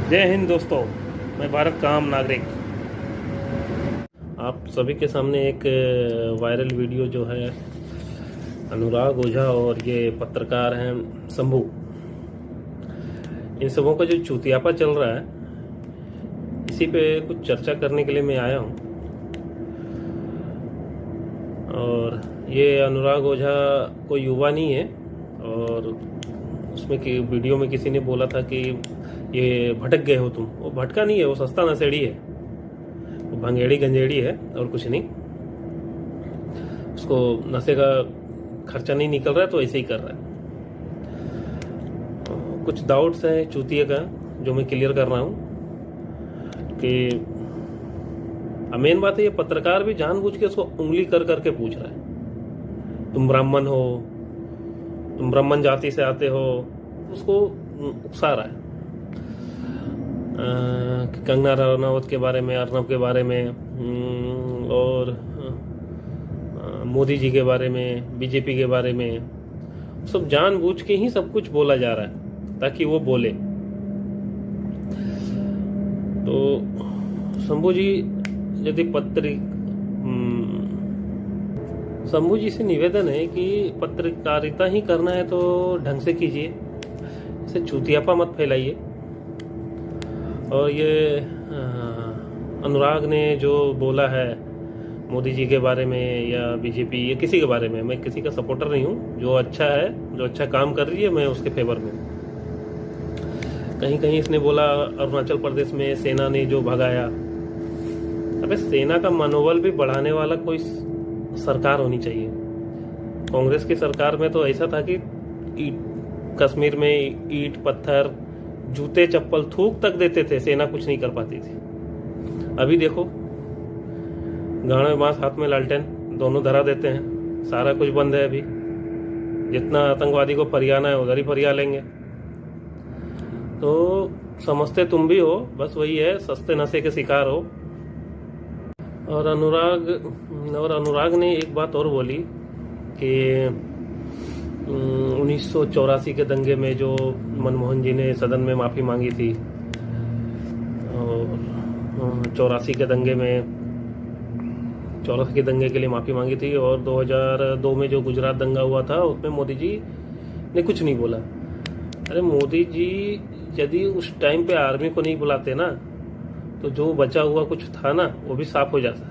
जय हिंद दोस्तों, मैं भारत का आम नागरिक आप सभी के सामने एक वायरल वीडियो जो है अनुराग ओझा और ये पत्रकार हैं शंभू, इन सबों का जो चूतियापा चल रहा है इसी पे कुछ चर्चा करने के लिए मैं आया हूँ। और ये अनुराग ओझा कोई युवा नहीं है और उसमें कि वीडियो में किसी ने बोला था कि ये भटक गए हो तुम। वो भटका नहीं है, वो सस्ता नशेड़ी है, वो भंगेड़ी गंजेड़ी है और कुछ नहीं। उसको नशे का खर्चा नहीं निकल रहा है तो ऐसे ही कर रहा है। कुछ डाउट्स हैं चूतिए का जो मैं क्लियर कर रहा हूँ कि मेन बात है ये पत्रकार भी जानबूझ के उसको उंगली कर करके पूछ रहा है, तुम ब्राह्मण हो, तुम ब्राह्मण जाति से आते हो, उसको उकसा रहा है। कंगना रनौत के बारे में, अर्नब के बारे में और मोदी जी के बारे में, बीजेपी के बारे में, सब जानबूझ के ही सब कुछ बोला जा रहा है ताकि वो बोले। तो शंभू जी यदि शंभू जी से निवेदन है कि पत्रकारिता ही करना है तो ढंग से कीजिए, इसे चूतियापा मत फैलाइए। और ये अनुराग ने जो बोला है मोदी जी के बारे में या बीजेपी या किसी के बारे में, मैं किसी का सपोर्टर नहीं हूँ। जो अच्छा है, जो अच्छा काम कर रही है, मैं उसके फेवर में। कहीं कहीं इसने बोला अरुणाचल प्रदेश में सेना ने जो भगाया। अबे सेना का मनोबल भी बढ़ाने वाला कोई सरकार होनी चाहिए। कांग्रेस की सरकार में तो ऐसा था कि कश्मीर में ईंट पत्थर जूते चप्पल थूक तक देते थे, सेना कुछ नहीं कर पाती थी। अभी देखो गाड़ में बांस हाथ में लालटेन, दोनों धरा देते हैं, सारा कुछ बंद है। अभी जितना आतंकवादी को फरियाना है उधर ही फरिया लेंगे। तो समझते तुम भी हो, बस वही है, सस्ते नशे के शिकार हो। और अनुराग ने एक बात और बोली कि 1984 के दंगे में जो मनमोहन जी ने सदन में माफ़ी मांगी थी, और 84 के दंगे के लिए माफ़ी मांगी थी, और 2002 में जो गुजरात दंगा हुआ था उसमें मोदी जी ने कुछ नहीं बोला। अरे मोदी जी यदि उस टाइम पे आर्मी को नहीं बुलाते ना तो जो बचा हुआ कुछ था ना वो भी साफ हो जाता।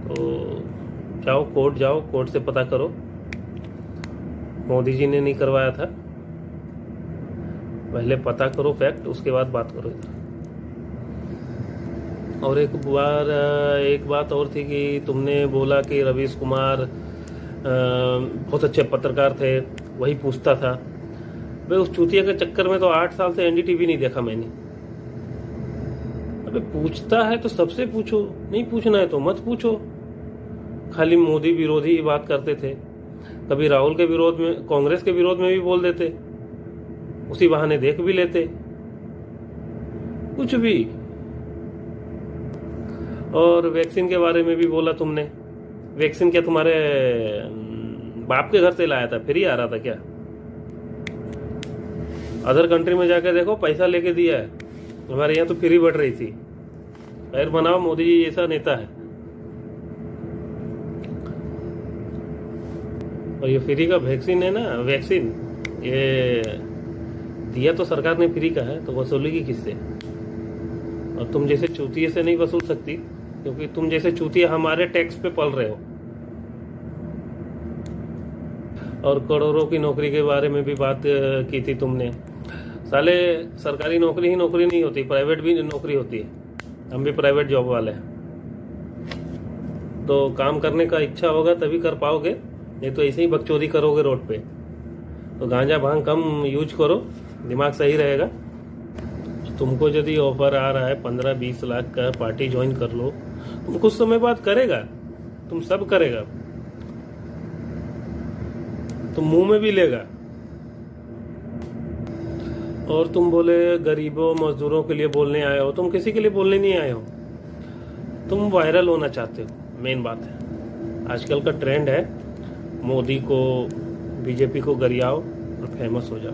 तो जाओ कोर्ट से पता करो, मोदी जी ने नहीं करवाया था। पहले पता करो फैक्ट, उसके बाद बात करो इधर। और एक बात और थी कि तुमने बोला कि रवीश कुमार बहुत अच्छे पत्रकार थे, वही पूछता था। भाई उस चूतिया के चक्कर में तो 8 साल से एनडीटीवी नहीं देखा मैंने। अबे पूछता है तो सबसे पूछो, नहीं पूछना है तो मत पूछो। खाली मोदी विरोधी ही बात करते थे, कभी राहुल के विरोध में, कांग्रेस के विरोध में भी बोल देते, उसी बहाने देख भी लेते कुछ भी। और वैक्सीन के बारे में भी बोला तुमने। वैक्सीन क्या तुम्हारे बाप के घर से लाया था, फ्री आ रहा था क्या? अदर कंट्री में जाकर देखो, पैसा लेके दिया है। हमारे यहाँ तो फ्री बढ़ रही थी। खैर बनाओ, मोदी जी ऐसा नेता है। और ये फ्री का वैक्सीन है ना, वैक्सीन ये दिया तो सरकार ने फ्री का है, तो वसूलेगी किससे? और तुम जैसे चूतिए से नहीं वसूल सकती, क्योंकि तुम जैसे चूतिए हमारे टैक्स पे पल रहे हो। और करोड़ों की नौकरी के बारे में भी बात की थी तुमने। साले सरकारी नौकरी ही नौकरी नहीं होती, प्राइवेट भी नौकरी होती है। हम भी प्राइवेट जॉब वाले हैं। तो काम करने का इच्छा होगा तभी कर पाओगे, नहीं तो ऐसे ही बकचोदी करोगे रोड पे। तो गांजा भांग कम यूज करो, दिमाग सही रहेगा। तुमको यदि ऑफर आ रहा है 15-20 लाख का, पार्टी ज्वाइन कर लो। तुम कुछ समय बाद करेगा, तुम सब करेगा, तुम मुंह में भी लेगा। और तुम बोले गरीबों मजदूरों के लिए बोलने आए हो, तुम किसी के लिए बोलने नहीं आए हो, तुम वायरल होना चाहते हो। मेन बात है आजकल का ट्रेंड है, मोदी को बीजेपी को गरियाओ और फेमस हो जाओ।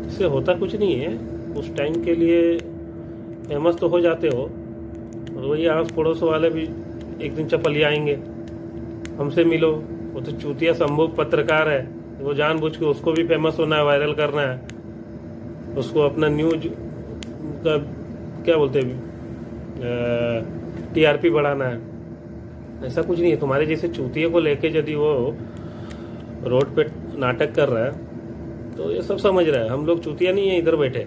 इससे होता कुछ नहीं है। उस टाइम के लिए फेमस तो हो जाते हो, और वही आस पड़ोस वाले भी एक दिन चपलिया आएंगे, हमसे मिलो। वो तो चूतिया शंभू पत्रकार है, वो जानबूझ के उसको भी फेमस होना है, वायरल करना है, उसको अपना न्यूज का क्या बोलते हैं टीआरपी बढ़ाना है। ऐसा कुछ नहीं है। तुम्हारे जैसे चूतिए को लेके यदि वो रोड पे नाटक कर रहा है तो ये सब समझ रहा है। हम लोग चूतिया नहीं है इधर बैठे।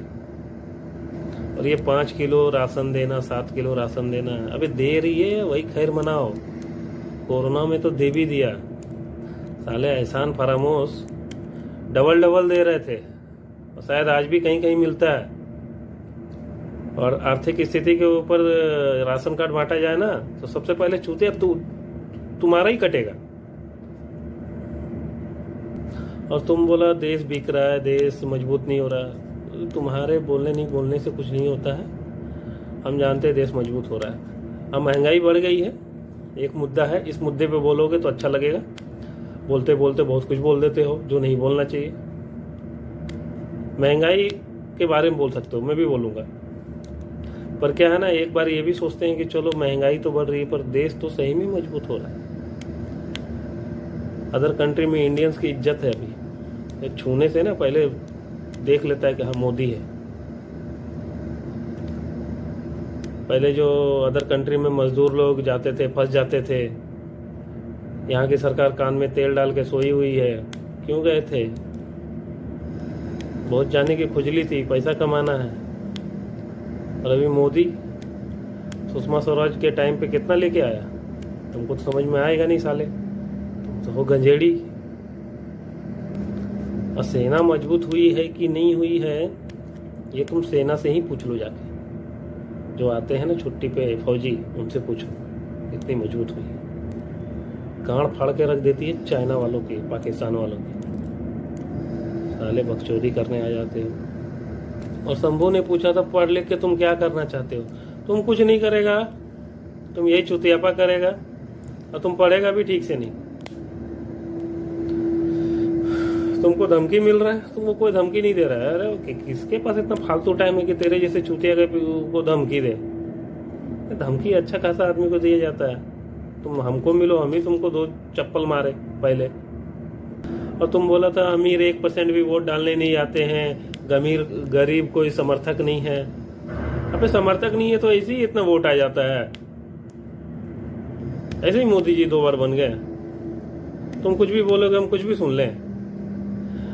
और ये 5 किलो राशन देना, 7 किलो राशन देना, अबे दे रही है वही खैर मनाओ। कोरोना में तो दे भी दिया, साले एहसान फरामोश डबल डबल दे रहे थे, और शायद आज भी कहीं कहीं मिलता है। और आर्थिक स्थिति के ऊपर राशन कार्ड बांटा जाए ना तो सबसे पहले चूतिया तुम्हारा ही कटेगा। और तुम बोला देश बिक रहा है, देश मजबूत नहीं हो रहा। तुम्हारे बोलने नहीं बोलने से कुछ नहीं होता है। हम जानते हैं देश मजबूत हो रहा है। अब महंगाई बढ़ गई है, एक मुद्दा है, इस मुद्दे पे बोलोगे तो अच्छा लगेगा। बोलते बोलते बहुत कुछ बोल देते हो जो नहीं बोलना चाहिए। महंगाई के बारे में बोल सकते हो, मैं भी बोलूँगा, पर क्या है ना, एक बार ये भी सोचते हैं कि चलो महंगाई तो बढ़ रही है पर देश तो सही में मजबूत हो रहा है। अदर कंट्री में इंडियंस की इज्जत है। अभी एक छूने से ना पहले देख लेता है कि हाँ मोदी है। पहले जो अदर कंट्री में मजदूर लोग जाते थे, फंस जाते थे, यहाँ की सरकार कान में तेल डाल के सोई हुई है। क्यों गए थे? बहुत जाने की खुजली थी, पैसा कमाना है। और अभी मोदी सुषमा स्वराज के टाइम पे कितना लेके आया, तुमको तो समझ में आएगा नहीं साले, तुम तो हो गंजेड़ी। और सेना मजबूत हुई है कि नहीं हुई है ये तुम सेना से ही पूछ लो जाके। जो आते हैं ना छुट्टी पे फौजी, उनसे पूछो कितनी मजबूत हुई है। गांड फाड़ के रख देती है चाइना वालों की, पाकिस्तान वालों की। साले बकचोदी करने आ जाते हो। और शंभू ने पूछा था पढ़ लिख के तुम क्या करना चाहते हो? तुम कुछ नहीं करेगा, तुम यही चुतियापा करेगा, और तुम पढ़ेगा भी ठीक से नहीं। तुमको धमकी मिल रहा है, तुमको कोई धमकी नहीं दे रहा है। अरे किसके पास इतना फालतू टाइम है कि तेरे जैसे चुतिया को धमकी दे? धमकी अच्छा खासा आदमी को दिया जाता है। तुम हमको मिलो, हम ही तुमको 2 चप्पल मारे पहले। और तुम बोला था अमीर 1% भी वोट डालने नहीं आते हैं, गरीब कोई समर्थक नहीं है। अबे समर्थक नहीं है तो ऐसे ही इतना वोट आ जाता है। ऐसे ही मोदी जी 2 बार बन गए। तुम कुछ भी बोलोगे हम कुछ भी सुन लें।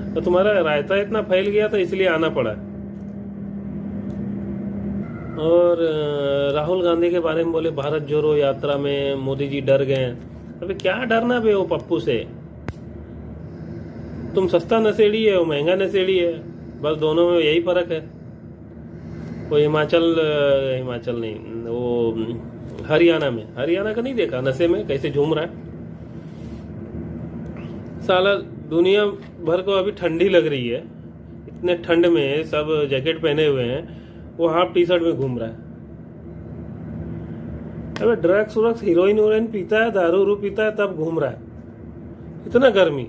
तो तुम्हारा रायता इतना फैल गया था इसलिए आना पड़ा। और राहुल गांधी के बारे में बोले भारत जोड़ो यात्रा में मोदी जी डर गए। अबे क्या डरना बे वो पप्पू से? तुम सस्ता नशेड़ी है, वो महंगा नशेड़ी है, बस दोनों में यही फर्क है। वो हिमाचल नहीं, वो हरियाणा का नहीं देखा नशे में कैसे झूम रहा है साला। दुनिया भर को अभी ठंडी लग रही है, इतने ठंड में सब जैकेट पहने हुए हैं, वो हाफ टी शर्ट में घूम रहा है। अबे ड्रग्स हीरोइन पीता है, दारू पीता है, तब घूम रहा है। इतना गर्मी।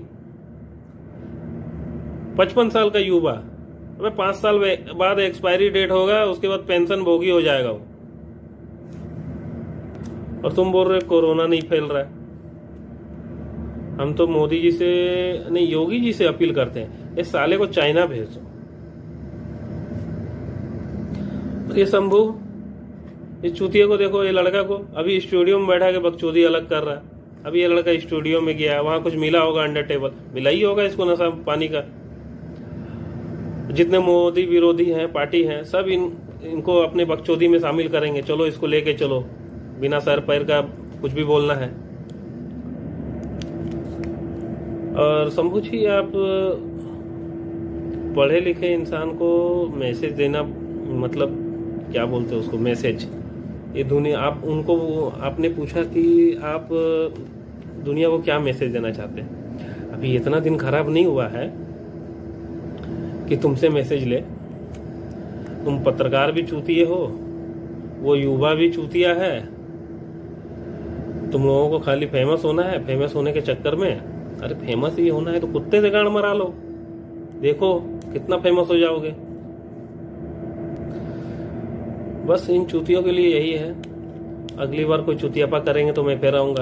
55 साल का युवा, अबे 5 साल बाद एक्सपायरी डेट होगा, उसके बाद पेंशन भोगी हो जाएगा वो। और तुम बोल रहे कोरोना नहीं फैल रहा है। हम तो मोदी जी से नहीं, योगी जी से अपील करते हैं इस साले को चाइना भेज दो। ये शंभू, इस चूतिया को देखो, ये लड़का को अभी स्टूडियो में बैठा के बकचोदी अलग कर रहा है। अभी ये लड़का स्टूडियो में गया, वहां कुछ मिला होगा अंडर टेबल, मिला ही होगा इसको नशा पानी का। जितने मोदी विरोधी हैं, पार्टी हैं, सब इनको अपने बकचोदी में शामिल करेंगे। चलो इसको लेके चलो, बिना सर पैर का कुछ भी बोलना है। और शंभू जी, आप पढ़े लिखे इंसान को मैसेज देना, मतलब क्या बोलते हैं उसको, मैसेज, ये दुनिया, आप उनको, आपने पूछा कि आप दुनिया को क्या मैसेज देना चाहते हैं। अभी इतना दिन खराब नहीं हुआ है कि तुमसे मैसेज ले। तुम पत्रकार भी चूतिए हो, वो युवा भी चूतिया है। तुम लोगों को खाली फेमस होना है, फेमस होने के चक्कर में, अरे फेमस ही होना है तो कुत्ते से गांड मरा लो, देखो कितना फेमस हो जाओगे। बस इन चूतियों के लिए यही है। अगली बार कोई चूतियापा करेंगे तो मैं फिर आऊँगा।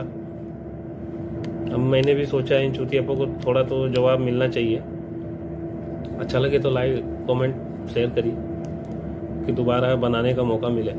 अब मैंने भी सोचा इन चूतियापों को थोड़ा तो जवाब मिलना चाहिए। अच्छा लगे तो लाइक कमेंट शेयर करिए कि दोबारा बनाने का मौका मिले।